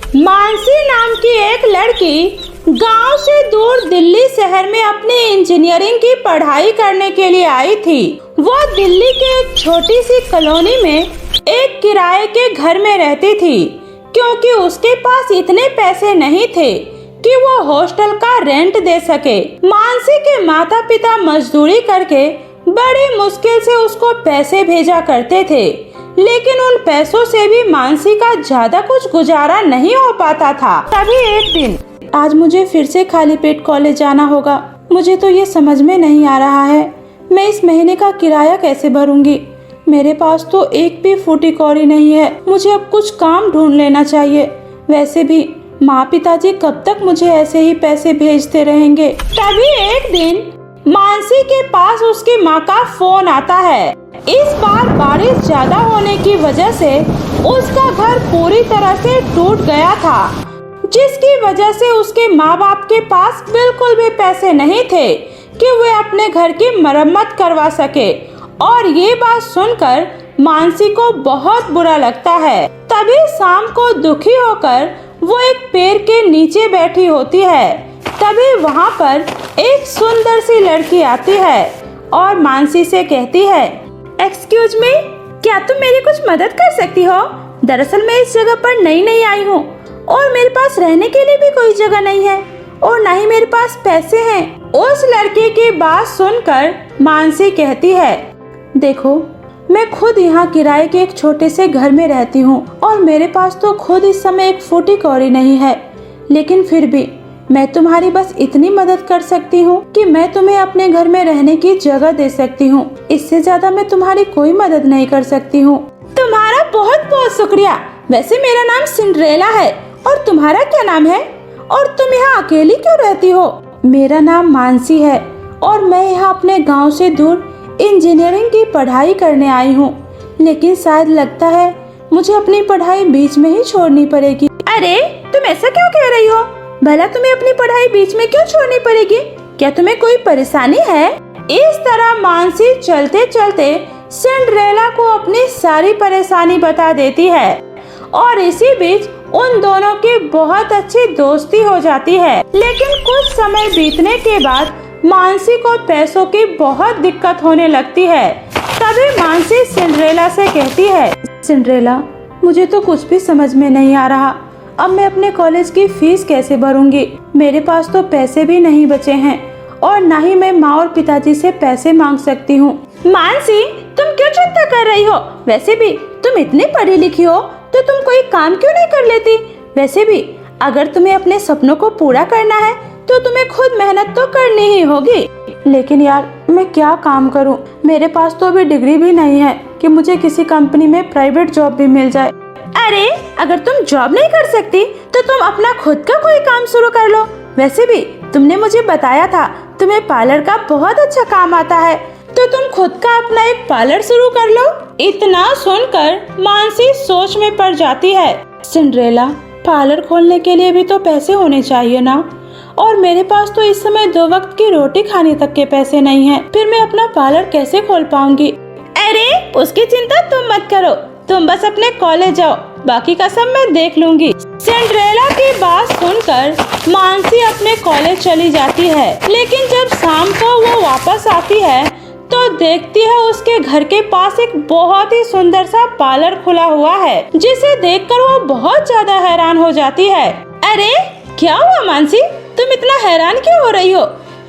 मानसी नाम की एक लड़की गांव से दूर दिल्ली शहर में अपनी इंजीनियरिंग की पढ़ाई करने के लिए आई थी। वो दिल्ली के एक छोटी सी कॉलोनी में एक किराए के घर में रहती थी, क्योंकि उसके पास इतने पैसे नहीं थे कि वो हॉस्टल का रेंट दे सके। मानसी के माता पिता मजदूरी करके बड़ी मुश्किल से उसको पैसे भेजा करते थे, लेकिन उन पैसों से भी मानसी का ज्यादा कुछ गुजारा नहीं हो पाता था। तभी एक दिन, आज मुझे फिर से खाली पेट कॉलेज जाना होगा। मुझे तो ये समझ में नहीं आ रहा है, मैं इस महीने का किराया कैसे भरूंगी। मेरे पास तो एक भी फूटी कौड़ी नहीं है। मुझे अब कुछ काम ढूंढ लेना चाहिए। वैसे भी माँ पिताजी कब तक मुझे ऐसे ही पैसे भेजते रहेंगे। तभी एक दिन मानसी के पास उसकी माँ का फोन आता है। इस बार बारिश ज्यादा होने की वजह से उसका घर पूरी तरह से टूट गया था, जिसकी वजह से उसके माँ बाप के पास बिल्कुल भी पैसे नहीं थे कि वे अपने घर की मरम्मत करवा सके। और ये बात सुनकर मानसी को बहुत बुरा लगता है। तभी शाम को दुखी होकर वो एक पेड़ के नीचे बैठी होती है। तभी वहाँ पर एक सुंदर सी लड़की आती है और मानसी से कहती है, एक्सक्यूज मी, क्या तुम मेरी कुछ मदद कर सकती हो? दरअसल मैं इस जगह पर नई आई हूँ और मेरे पास रहने के लिए भी कोई जगह नहीं है और ना ही मेरे पास पैसे हैं। उस लड़की की बात सुनकर मानसी कहती है, देखो, मैं खुद यहाँ किराए के एक छोटे से घर में रहती हूँ और मेरे पास तो खुद इस समय एक फूटी कौड़ी नहीं है, लेकिन फिर भी मैं तुम्हारी बस इतनी मदद कर सकती हूँ कि मैं तुम्हें अपने घर में रहने की जगह दे सकती हूँ। इससे ज्यादा मैं तुम्हारी कोई मदद नहीं कर सकती हूँ। तुम्हारा बहुत बहुत शुक्रिया। वैसे मेरा नाम सिंड्रेला है और तुम्हारा क्या नाम है? और तुम यहाँ अकेली क्यों रहती हो? मेरा नाम मानसी है और मैं यहाँ अपने गाँव से दूर इंजीनियरिंग की पढ़ाई करने आई हूँ, लेकिन शायद लगता है मुझे अपनी पढ़ाई बीच में ही छोड़नी पड़ेगी। अरे तुम ऐसा क्यों कह रही हो? भला तुम्हें अपनी पढ़ाई बीच में क्यों छोड़नी पड़ेगी? क्या तुम्हें कोई परेशानी है? इस तरह मानसी चलते चलते सिंड्रेला को अपनी सारी परेशानी बता देती है और इसी बीच उन दोनों की बहुत अच्छी दोस्ती हो जाती है। लेकिन कुछ समय बीतने के बाद मानसी को पैसों की बहुत दिक्कत होने लगती है। तभी मानसी सिंड्रेला से कहती है, सिंड्रेला, मुझे तो कुछ भी समझ में नहीं आ रहा। अब मैं अपने कॉलेज की फीस कैसे भरूंगी? मेरे पास तो पैसे भी नहीं बचे हैं और ना ही मैं माँ और पिताजी से पैसे मांग सकती हूँ। मानसी, तुम क्यों चिंता कर रही हो? वैसे भी तुम इतनी पढ़ी लिखी हो तो तुम कोई काम क्यों नहीं कर लेती? वैसे भी अगर तुम्हें अपने सपनों को पूरा करना है तो तुम्हें खुद मेहनत तो करनी ही होगी। लेकिन यार, मैं क्या काम करूँ? मेरे पास तो अभी डिग्री भी नहीं है कि मुझे किसी कंपनी में प्राइवेट जॉब भी मिल जाए। अरे अगर तुम जॉब नहीं कर सकती तो तुम अपना खुद का कोई काम शुरू कर लो। वैसे भी तुमने मुझे बताया था तुम्हें पार्लर का बहुत अच्छा काम आता है, तो तुम खुद का अपना एक पार्लर शुरू कर लो। इतना सुनकर मानसी सोच में पड़ जाती है। सिंड्रेला, पार्लर खोलने के लिए भी तो पैसे होने चाहिए ना, और मेरे पास तो इस समय 2 वक्त की रोटी खाने तक के पैसे नहीं हैं। फिर मैं अपना पार्लर कैसे खोल पाऊंगी? अरे उसकी चिंता तुम मत करो, तुम बस अपने कॉलेज जाओ, बाकी का सब मैं देख लूंगी। सिंड्रेला की बात सुनकर मानसी अपने कॉलेज चली जाती है। लेकिन जब शाम को वो वापस आती है तो देखती है उसके घर के पास एक बहुत ही सुंदर सा पार्लर खुला हुआ है, जिसे देखकर वो बहुत ज्यादा हैरान हो जाती है। अरे क्या हुआ मानसी, तुम इतना हैरान क्यों हो रही हो?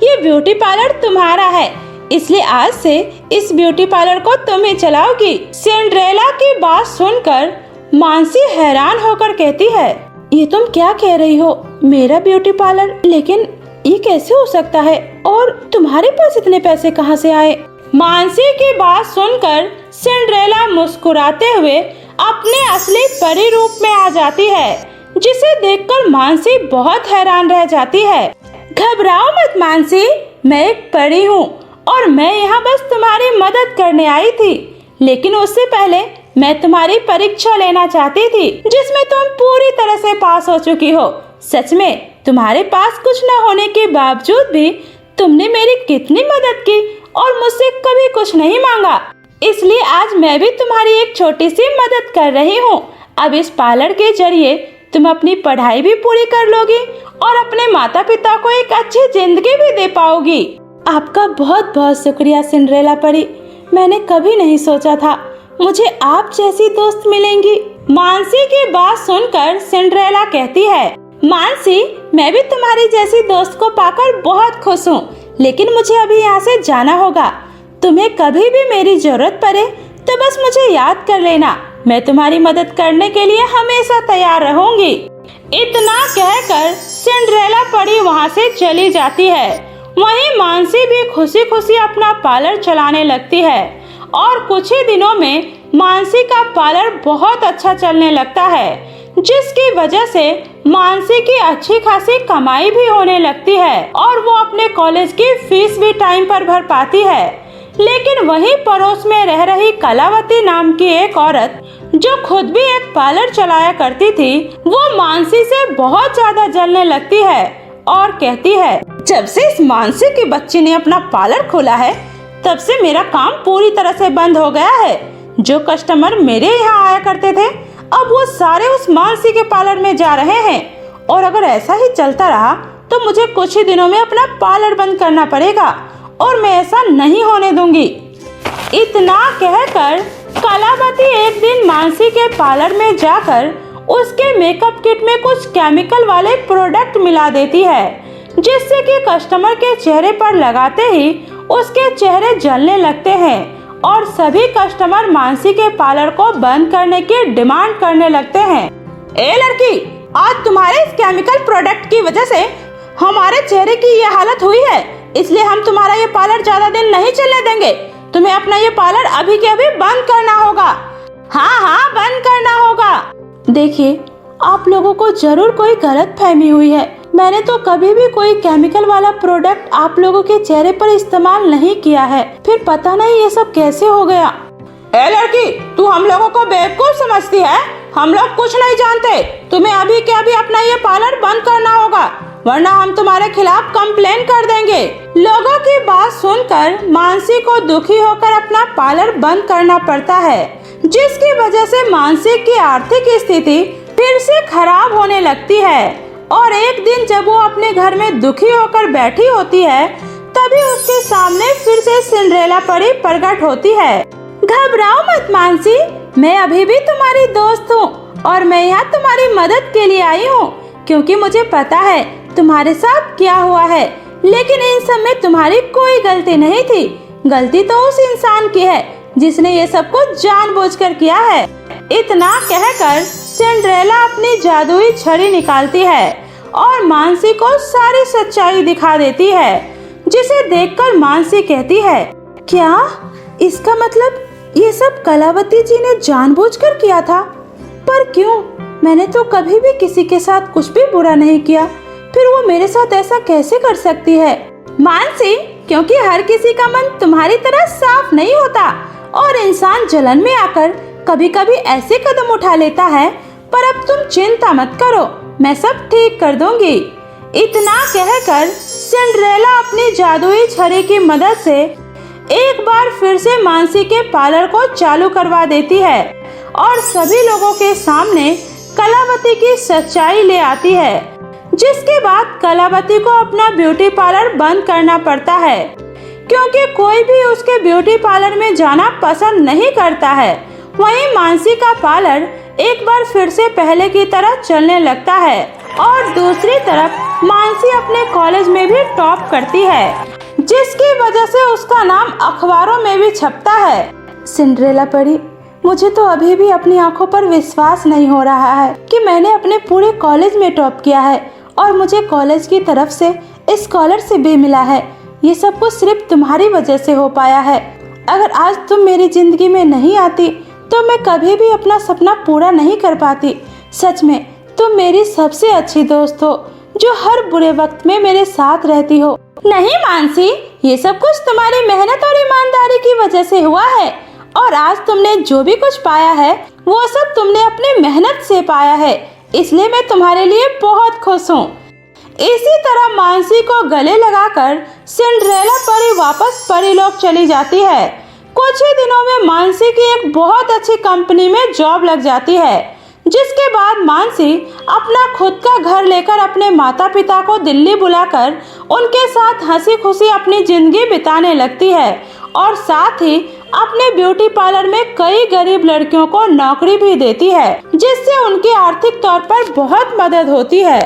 ये ब्यूटी पार्लर तुम्हारा है, इसलिए आज से इस ब्यूटी पार्लर को तुम ही चलाओगी। सिंड्रेला की बात सुनकर मानसी हैरान होकर कहती है, ये तुम क्या कह रही हो? मेरा ब्यूटी पार्लर? लेकिन ये कैसे हो सकता है और तुम्हारे पास इतने पैसे कहाँ से आए? मानसी की बात सुनकर सिंड्रेला मुस्कुराते हुए अपने असली परी रूप में आ जाती है, जिसे देखकर मानसी बहुत हैरान रह जाती है। घबराओ मत मानसी, मैं एक परी हूँ और मैं यहाँ बस तुम्हारी मदद करने आई थी। लेकिन उससे पहले मैं तुम्हारी परीक्षा लेना चाहती थी, जिसमें तुम पूरी तरह से पास हो चुकी हो। सच में तुम्हारे पास कुछ न होने के बावजूद भी तुमने मेरी कितनी मदद की और मुझसे कभी कुछ नहीं मांगा। इसलिए आज मैं भी तुम्हारी एक छोटी सी मदद कर रही हूँ। अब इस पार्लर के जरिए तुम अपनी पढ़ाई भी पूरी कर लोगी और अपने माता पिता को एक अच्छी जिंदगी भी दे पाओगी। आपका बहुत बहुत शुक्रिया सिंड्रेला परी। मैंने कभी नहीं सोचा था मुझे आप जैसी दोस्त मिलेंगी। मानसी की बात सुनकर सिंड्रेला कहती है, मानसी, मैं भी तुम्हारी जैसी दोस्त को पाकर बहुत खुश हूँ, लेकिन मुझे अभी यहाँ से जाना होगा। तुम्हें कभी भी मेरी जरूरत पड़े तो बस मुझे याद कर लेना। मैं तुम्हारी मदद करने के लिए हमेशा तैयार रहूंगी। इतना कहकर सिंड्रेला परी वहाँ से चली जाती है। वहीं मानसी भी खुशी खुशी अपना पार्लर चलाने लगती है और कुछ ही दिनों में मानसी का पार्लर बहुत अच्छा चलने लगता है, जिसकी वजह से मानसी की अच्छी खासी कमाई भी होने लगती है और वो अपने कॉलेज की फीस भी टाइम पर भर पाती है। लेकिन वहीं पड़ोस में रह रही कलावती नाम की एक औरत, जो खुद भी एक पार्लर चलाया करती थी, वो मानसी से बहुत ज्यादा जलने लगती है और कहती है, जब से इस मानसी की बच्ची ने अपना पार्लर खोला है तब से मेरा काम पूरी तरह से बंद हो गया है। जो कस्टमर मेरे यहाँ आया करते थे अब वो सारे उस मानसी के पार्लर में जा रहे हैं और अगर ऐसा ही चलता रहा तो मुझे कुछ ही दिनों में अपना पार्लर बंद करना पड़ेगा और मैं ऐसा नहीं होने दूंगी। इतना कहकर कलावती एक दिन मानसी के पार्लर में जाकर उसके मेकअप किट में कुछ केमिकल वाले प्रोडक्ट मिला देती है, जिससे कि कस्टमर के चेहरे पर लगाते ही उसके चेहरे जलने लगते हैं और सभी कस्टमर मानसी के पार्लर को बंद करने की डिमांड करने लगते हैं। ए लड़की, आज तुम्हारे इस केमिकल प्रोडक्ट की वजह से हमारे चेहरे की ये हालत हुई है, इसलिए हम तुम्हारा ये पार्लर ज्यादा दिन नहीं चलने देंगे। तुम्हें अपना ये पार्लर अभी के अभी बंद करना होगा। हाँ, बंद करना होगा। देखिए, आप लोगों को जरूर कोई गलत फहमी हुई है। मैंने तो कभी भी कोई केमिकल वाला प्रोडक्ट आप लोगों के चेहरे पर इस्तेमाल नहीं किया है। फिर पता नहीं ये सब कैसे हो गया। ए लड़की, तू हम लोगों को बेवकूफ समझती है? हम लोग कुछ नहीं जानते। तुम्हें अभी के अभी अपना ये पार्लर बंद करना होगा, वरना हम तुम्हारे खिलाफ कंप्लेन कर देंगे। लोगों की बात सुनकर मानसी को दुखी होकर अपना पार्लर बंद करना पड़ता है, जिसकी वजह से मानसी की आर्थिक स्थिति फिर से खराब होने लगती है। और एक दिन जब वो अपने घर में दुखी होकर बैठी होती है, तभी उसके सामने फिर से सिंड्रेला परी प्रकट होती है। घबराओ मत मानसी, मैं अभी भी तुम्हारी दोस्त हूँ और मैं यहाँ तुम्हारी मदद के लिए आई हूँ, क्योंकि मुझे पता है तुम्हारे साथ क्या हुआ है। लेकिन इन सब में तुम्हारी कोई गलती नहीं थी। गलती तो उस इंसान की है जिसने ये सब कुछ जानबूझकर किया है। इतना कहकर सिंड्रेला अपनी जादुई छड़ी निकालती है और मानसी को सारी सच्चाई दिखा देती है, जिसे देखकर मानसी कहती है, क्या इसका मतलब ये सब कलावती जी ने जानबूझकर किया था? पर क्यों? मैंने तो कभी भी किसी के साथ कुछ भी बुरा नहीं किया, फिर वो मेरे साथ ऐसा कैसे कर सकती है? मानसी, क्योंकि हर किसी का मन तुम्हारी तरह साफ नहीं होता और इंसान जलन में आकर कभी कभी ऐसे कदम उठा लेता है। पर अब तुम चिंता मत करो, मैं सब ठीक कर दूंगी। इतना कहकर सिंड्रेला अपनी जादुई छड़ी की मदद से एक बार फिर से मानसी के पार्लर को चालू करवा देती है और सभी लोगों के सामने कलावती की सच्चाई ले आती है, जिसके बाद कलावती को अपना ब्यूटी पार्लर बंद करना पड़ता है, क्योंकि कोई भी उसके ब्यूटी पार्लर में जाना पसंद नहीं करता है। वहीं मानसी का पार्लर एक बार फिर से पहले की तरह चलने लगता है और दूसरी तरफ मानसी अपने कॉलेज में भी टॉप करती है, जिसकी वजह से उसका नाम अखबारों में भी छपता है। सिंड्रेला परी, मुझे तो अभी भी अपनी आंखों पर विश्वास नहीं हो रहा है कि मैंने अपने पूरे कॉलेज में टॉप किया है और मुझे कॉलेज की तरफ से स्कॉलरशिप भी मिला है। ये सब कुछ सिर्फ तुम्हारी वजह से हो पाया है। अगर आज तुम मेरी जिंदगी में नहीं आती तो मैं कभी भी अपना सपना पूरा नहीं कर पाती। सच में तुम मेरी सबसे अच्छी दोस्त हो, जो हर बुरे वक्त में मेरे साथ रहती हो। नहीं मानसी, ये सब कुछ तुम्हारी मेहनत और ईमानदारी की वजह से हुआ है और आज तुमने जो भी कुछ पाया है वो सब तुमने अपनी मेहनत से पाया है, इसलिए मैं तुम्हारे लिए बहुत खुश हूँ। इसी तरह मानसी को गले लगाकर सिंड्रेला परी वापस परीलोक चली जाती है। कुछ ही दिनों में मानसी की एक बहुत अच्छी कंपनी में जॉब लग जाती है, जिसके बाद मानसी अपना खुद का घर लेकर अपने माता पिता को दिल्ली बुलाकर उनके साथ हंसी खुशी अपनी जिंदगी बिताने लगती है और साथ ही अपने ब्यूटी पार्लर में कई गरीब लड़कियों को नौकरी भी देती है, जिससे उनकी आर्थिक तौर पर बहुत मदद होती है।